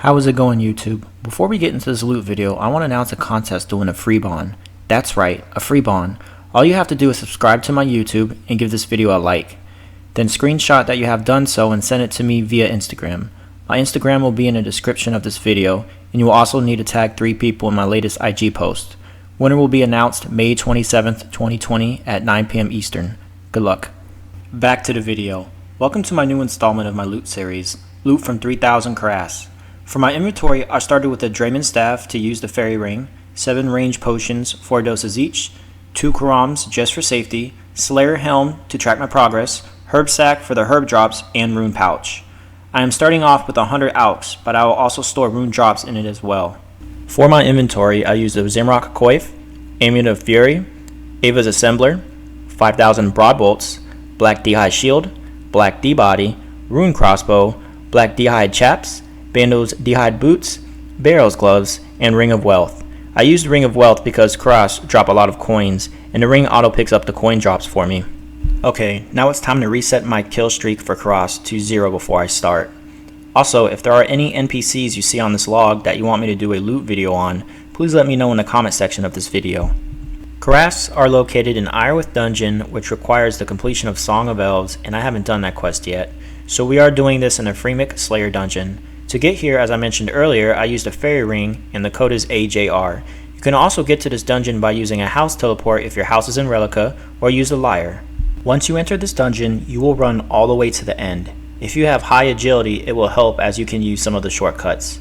How is it going, YouTube? Before we get into this loot video, I want to announce a contest to win a free bond. That's right, a free bond. All you have to do is subscribe to my YouTube and give this video a like. Then screenshot that you have done so and send it to me via Instagram. My Instagram will be in the description of this video, and you will also need to tag 3 people in my latest IG post. Winner will be announced May 27th, 2020 at 9 p.m. Eastern. Good luck. Back to the video. Welcome to my new installment of my loot series, Loot from 3000 Kurasks. For my inventory, I started with a Draymond staff to use the fairy ring, 7 range potions, 4 doses each, 2 Kurasks just for safety, Slayer helm to track my progress, herb sack for the herb drops, and rune pouch. I am starting off with 100 alks, but I will also store rune drops in it as well. For my inventory, I used the Zimrock Coif, Amulet of Fury, Ava's Assembler, 5000 broad bolts, black d'hide shield, black d-body, rune crossbow, black d'hide chaps, Bando's d'hide boots, Barrel's gloves, and Ring of Wealth. I used Ring of Wealth because Kurasks drop a lot of coins, and the ring auto picks up the coin drops for me. Okay, now it's time to reset my kill streak for Kurasks to 0 before I start. Also, if there are any NPCs you see on this log that you want me to do a loot video on, please let me know in the comment section of this video. Kurasks are located in Irewith Dungeon, which requires the completion of Song of Elves, and I haven't done that quest yet, so we are doing this in a Freemic Slayer dungeon. To get here, as I mentioned earlier, I used a fairy ring, and the code is AJR. You can also get to this dungeon by using a house teleport if your house is in Relica, or use a lyre. Once you enter this dungeon, you will run all the way to the end. If you have high agility, it will help as you can use some of the shortcuts.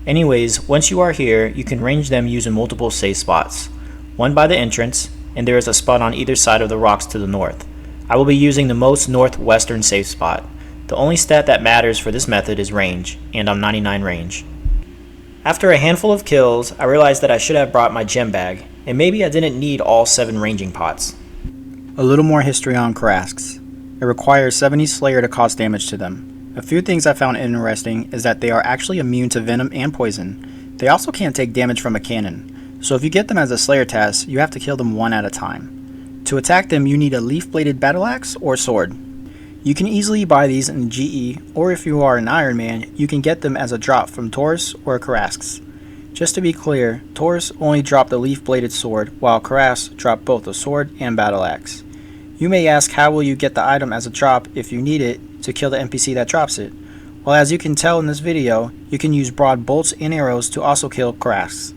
Anyways, once you are here, you can range them using multiple safe spots. One by the entrance, and there is a spot on either side of the rocks to the north. I will be using the most northwestern safe spot. The only stat that matters for this method is range, and I'm 99 range. After a handful of kills, I realized that I should have brought my gem bag, and maybe I didn't need all 7 ranging pots. A little more history on Kurasks. It requires 70 Slayer to cause damage to them. A few things I found interesting is that they are actually immune to venom and poison. They also can't take damage from a cannon, so if you get them as a Slayer task, you have to kill them one at a time. To attack them, you need a leaf-bladed battle axe or sword. You can easily buy these in GE, or if you are an Iron Man, you can get them as a drop from Taurus or Kurasks. Just to be clear, Taurus only dropped the leaf-bladed sword, while Kurasks drop both the sword and battle axe. You may ask, how will you get the item as a drop if you need it to kill the NPC that drops it? Well, as you can tell in this video, you can use broad bolts and arrows to also kill Kurasks.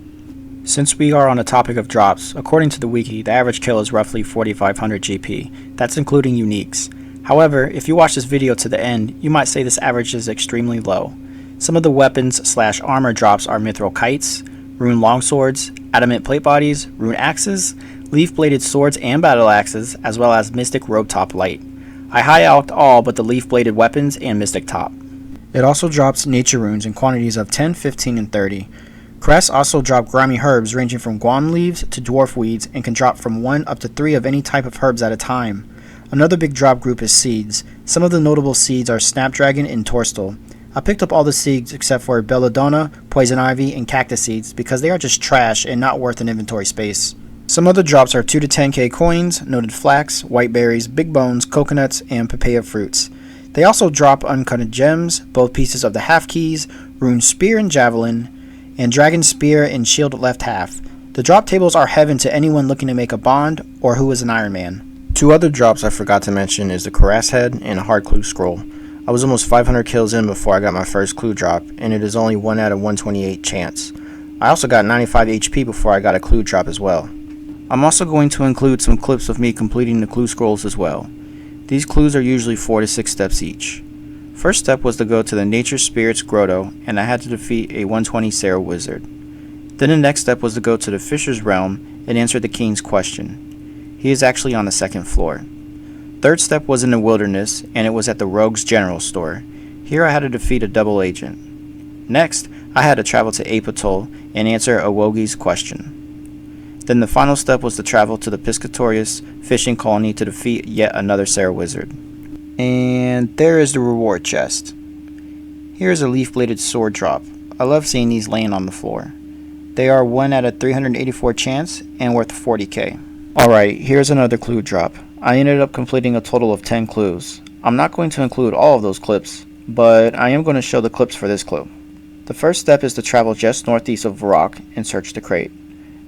Since we are on the topic of drops, according to the wiki, the average kill is roughly 4500 GP. That's including uniques. However, if you watch this video to the end, you might say this average is extremely low. Some of the weapons/armor drops are mithril kites, rune longswords, adamant plate bodies, rune axes, leaf-bladed swords and battle axes, as well as mystic robe top light. I high-alked all but the leaf-bladed weapons and mystic top. It also drops nature runes in quantities of 10, 15, and 30. Kurasks also drop grimy herbs ranging from guam leaves to dwarf weeds and can drop from 1 up to 3 of any type of herbs at a time. Another big drop group is seeds. Some of the notable seeds are snapdragon and torstal. I picked up all the seeds except for belladonna, poison ivy, and cactus seeds because they are just trash and not worth an inventory space. Some other drops are 2 to 10k coins, noted flax, white berries, big bones, coconuts, and papaya fruits. They also drop uncutted gems, both pieces of the half keys, rune spear and javelin, and dragon spear and shield left half. The drop tables are heaven to anyone looking to make a bond or who is an Iron Man. 2 other drops I forgot to mention is the Kurasks head and a hard clue scroll. I was almost 500 kills in before I got my first clue drop, and it is only 1 out of 128 chance. I also got 95 HP before I got a clue drop as well. I'm also going to include some clips of me completing the clue scrolls as well. These clues are usually 4 to 6 steps each. First step was to go to the Nature Spirits Grotto, and I had to defeat a 120 Sarah Wizard. Then the next step was to go to the Fisher's Realm and answer the King's question. He is actually on the 2nd floor. Third step was in the wilderness, and it was at the Rogue's General Store. Here I had to defeat a double agent. Next, I had to travel to Apatoll and answer Awogi's question. Then the final step was to travel to the Piscatorius fishing colony to defeat yet another Sarah Wizard. And there is the reward chest. Here is a leaf-bladed sword drop. I love seeing these laying on the floor. They are 1 out of 384 chance and worth 40k. Alright, here's another clue drop. I ended up completing a total of 10 clues. I'm not going to include all of those clips, but I am going to show the clips for this clue. The first step is to travel just northeast of Rock and search the crate.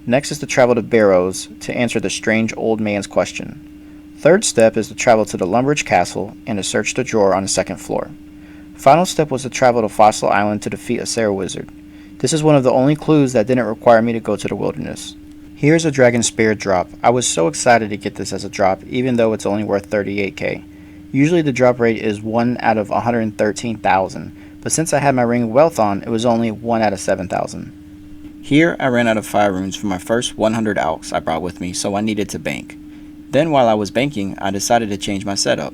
Next is to travel to Barrows to answer the strange old man's question. Third step is to travel to the Lumbridge Castle and to search the drawer on the second floor. Final step was to travel to Fossil Island to defeat a Sarah Wizard. This is one of the only clues that didn't require me to go to the wilderness. Here's a Dragon Spear drop. I was so excited to get this as a drop, even though it's only worth 38k. Usually the drop rate is 1 out of 113,000, but since I had my Ring of Wealth on, it was only 1 out of 7,000. Here I ran out of fire runes for my first 100 alks I brought with me, so I needed to bank. Then while I was banking, I decided to change my setup.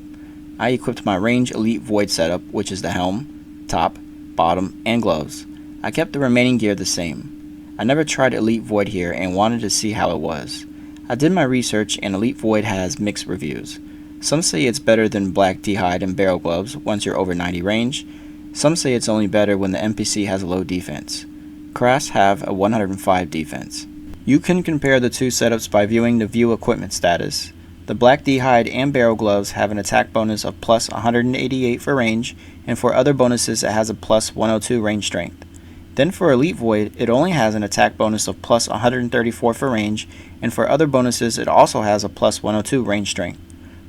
I equipped my Range Elite Void setup, which is the helm, top, bottom, and gloves. I kept the remaining gear the same. I never tried Elite Void here and wanted to see how it was. I did my research and Elite Void has mixed reviews. Some say it's better than Black D'hide and Barrel Gloves once you're over 90 range. Some say it's only better when the NPC has a low defense. Kurasks have a 105 defense. You can compare the two setups by viewing the view equipment status. The Black D'hide and Barrel Gloves have an attack bonus of plus 188 for range, and for other bonuses it has a plus 102 range strength. Then for Elite Void, it only has an attack bonus of plus 134 for range, and for other bonuses it also has a plus 102 range strength.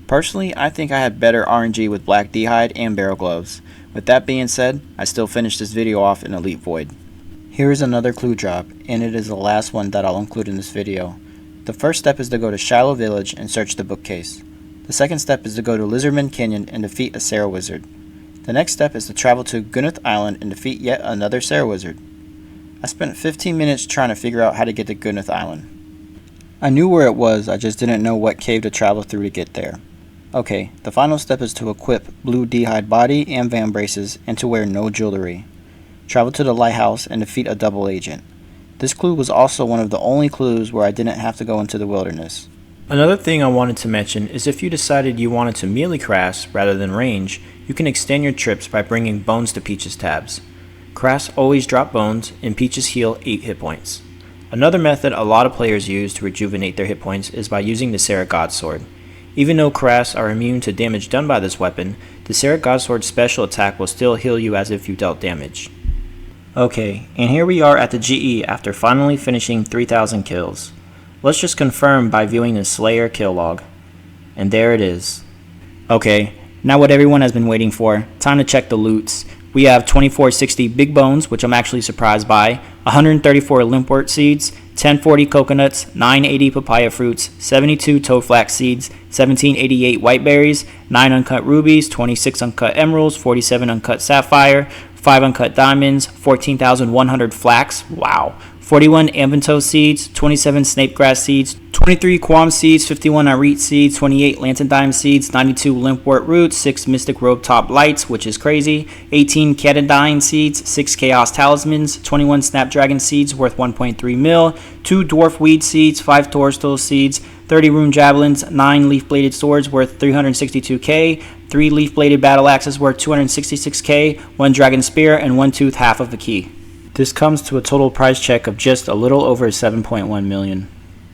Personally, I think I had better RNG with Black D'hide and Barrel Gloves. With that being said, I still finished this video off in Elite Void. Here is another clue drop, and it is the last one that I'll include in this video. The first step is to go to Shiloh Village and search the bookcase. The second step is to go to Lizardman Canyon and defeat a Sarah Wizard. The next step is to travel to Gunnith Island and defeat yet another Sarah Wizard. I spent 15 minutes trying to figure out how to get to Gunnith Island. I knew where it was, I just didn't know what cave to travel through to get there. Okay, the final step is to equip Blue D'hide body and van braces and to wear no jewelry. Travel to the lighthouse and defeat a double agent. This clue was also one of the only clues where I didn't have to go into the wilderness. Another thing I wanted to mention is if you decided you wanted to melee Kurasks rather than range, you can extend your trips by bringing bones to Peach's tabs. Kurasks always drop bones and Peach's heal 8 hit points. Another method a lot of players use to rejuvenate their hit points is by using the Sarah Godsword. Even though Kurasks are immune to damage done by this weapon, the Sarah Godsword's special attack will still heal you as if you dealt damage. Okay, and here we are at the GE after finally finishing 3,000 kills. Let's just confirm by viewing the Slayer kill log. And there it is. Okay, now what everyone has been waiting for, time to check the loots. We have 2460 big bones, which I'm actually surprised by, 134 limpwort seeds, 1040 coconuts, 980 papaya fruits, 72 toadflax seeds, 1788 white berries, 9 uncut rubies, 26 uncut emeralds, 47 uncut sapphire, 5 uncut diamonds, 14,100 flax, wow, 41 Aventos seeds, 27 snapegrass seeds, 23 quam seeds, 51 irete seeds, 28 lantern dime seeds, 92 limpwort roots, 6 mystic robe top lights, which is crazy, 18 catadine seeds, 6 chaos talismans, 21 snapdragon seeds worth 1.3 mil, 2 dwarf weed seeds, 5 toadstool seeds, 30 rune javelins, 9 leaf bladed swords worth 362k, 3 leaf bladed battle axes worth 266k, 1 dragon spear, and 1 tooth half of a key. This comes to a total price check of just a little over 7.1 million.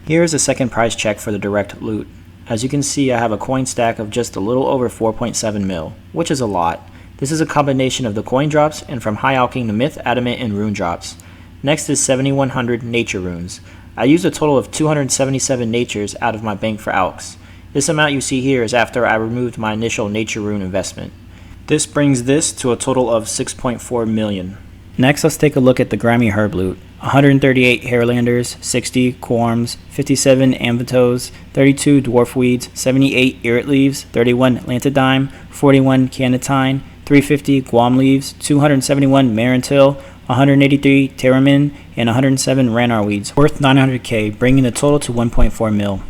Here is a second price check for the direct loot. As you can see, I have a coin stack of just a little over 4.7 mil, which is a lot. This is a combination of the coin drops and from high alching the myth, adamant, and rune drops. Next is 7100 nature runes. I used a total of 277 natures out of my bank for alks. This amount you see here is after I removed my initial nature rune investment. This brings this to a total of 6.4 million. Next, let's take a look at the grimy herb loot. 138 hairlanders, 60 quarms, 57 amvatos, 32 dwarf weeds, 78 irrit leaves, 31 lantadime, 41 canatine, 350 guam leaves, 271 marantil, 183 terramin, and 107 ranar weeds, worth 900k, bringing the total to 1.4 mil.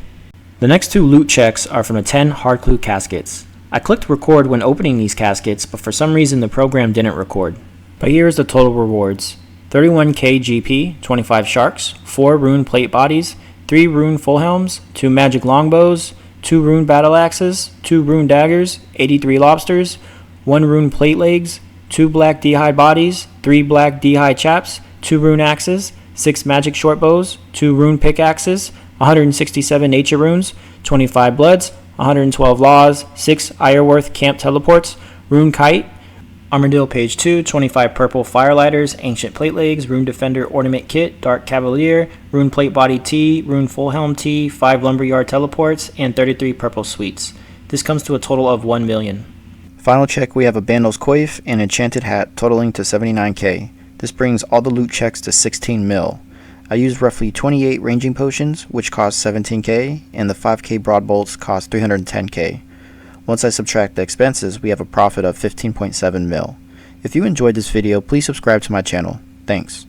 The next two loot checks are from the 10 hard clue caskets. I clicked record when opening these caskets, but for some reason the program didn't record. But here is the total rewards. 31k GP, 25 sharks, 4 rune plate bodies, 3 rune full helms, 2 magic longbows, 2 rune battle axes, 2 rune daggers, 83 lobsters, 1 rune plate legs, 2 black D'hide bodies, 3 black D'hide chaps, 2 rune axes, 6 magic short bows, 2 rune pickaxes, 167 nature runes, 25 bloods, 112 laws, 6 Ireworth camp teleports, rune kite, Armadillo page 2, 25 purple firelighters, ancient plate legs, rune defender ornament kit, dark cavalier, rune plate body T, rune full helm T, 5 lumberyard teleports, and 33 purple suites. This comes to a total of 1 million. Final check, we have a Bandle's Coif and enchanted hat totaling to 79k. This brings all the loot checks to 16 mil. I used roughly 28 ranging potions, which cost 17k, and the 5k broad bolts cost 310k. Once I subtract the expenses, we have a profit of 15.7 mil. If you enjoyed this video, please subscribe to my channel. Thanks.